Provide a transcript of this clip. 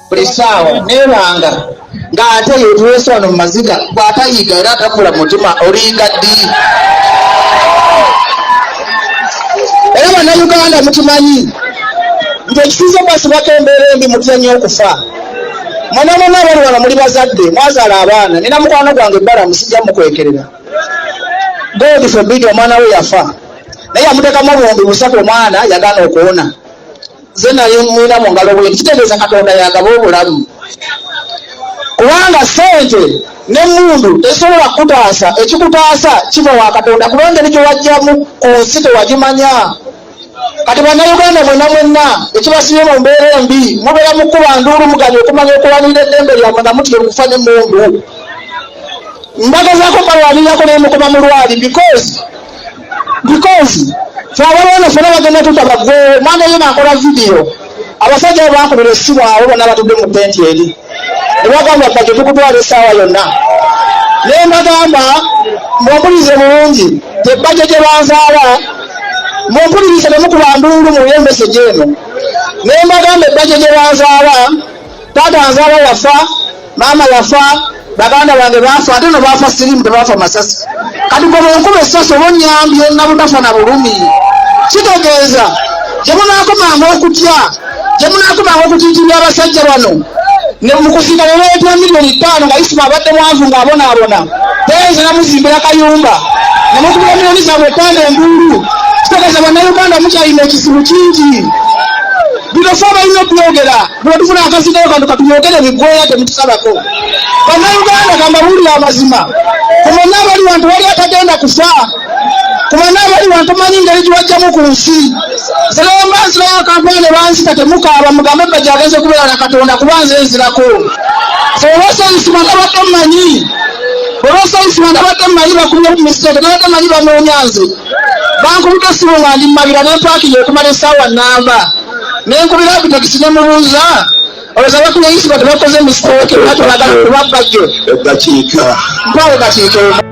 buli ssaawa neebanga ng'ate yetuweesa wano mu maziga bw'atayiga era atakula mutima olinga ddi. Era bannayuganda mukimanyi nti ekituuze basibako embeera embi mutya nnyo okufa. Mwana abali wano muli bazadde mwazaala abaana, nina mukwano gwange ebbala musijja mukwekerera. God forbid omwana we yafa naye yamuteekamu obuwumbi busatu omwana yagaana okuwona. Nze nali mwina mu ngalo bwe kitegeeza Katonda yagaba obulamu, kubanga ssente n'emmundu tesobola kutaasa. Ekikutaasa kiva wa Katonda kubanga engeri gye wajjamu ku nsi tewagimanya. Kati bannayuganda mwenna ekibasibye mu mbeera embi mubeera mu kkuba nduulu muganya okumanya okulwanirira eddembe lyammwe nga mutya okufa n'emmundu. Mbagazaako balwanirako naye mukoba mulwali because faabalwana fena bagenda tutabagwewo. Mwana ye nakola vidiyo abasajja abo bankubira essimu abo bonna batudde mu tenti eri ne bagamba Bajjo tukutwala essaawa yonna. Naye mbagamba mumpulirize bulungi te Bajjo gye banzaala mumpulirize ne mukuba nduulu mu embese gy'eno. Naye mbagamba Bajjo gye banzaala taata nzaala yafa, maama yafa, baganda bange bafa, ate no bafa sirimu tebafa masasi. Kati gwe bwenkuba essasi oba onnyambye nabutafa na bulumi. Kitegeeza gye munaakomanga okutya, gye munaakomanga okutiitirira abasajja bano ne Mukuziika ne beetwa $5,000,000 nga Isma abadde mwanvu ng'abonaabona. Teyinza namuzimbira kayumba ne mukubira $5,000,000 zaabwe ttanda enduulu. Kitegeeza bannayuganda mukyalina ekizibu kingi. Bino ffe abalina okwogera bwe tufuna akazigayo kantu katuyogere biggweya temutusabako. Bannayuganda kambabuulira amazima. Ku mwenna abali wantu wali atagenda kufa. Ku mwenna abali wantu manyi ngeri giwajjamu ku nsi. Nzirayo nzirayo Kampala ne bansita temukaaba mugambe Bajjo agenze kubeera na Katonda kuba nze nzirako. Olw'osa Isma nabadde mmanyi. Olw'osa Isma nabadde mmanyi bakumye ku mistake nabadde mmanyi banoonya nze. Bankubita essimu nga ndi mabira ne paakingi okumala essaawa nnamba. Nenkubira bitakisi ne mubuuza olowooza bakunya Isma tebakoze mistake batwalagala kuba Bajjo. Eddakiika. Mpawe dakiika.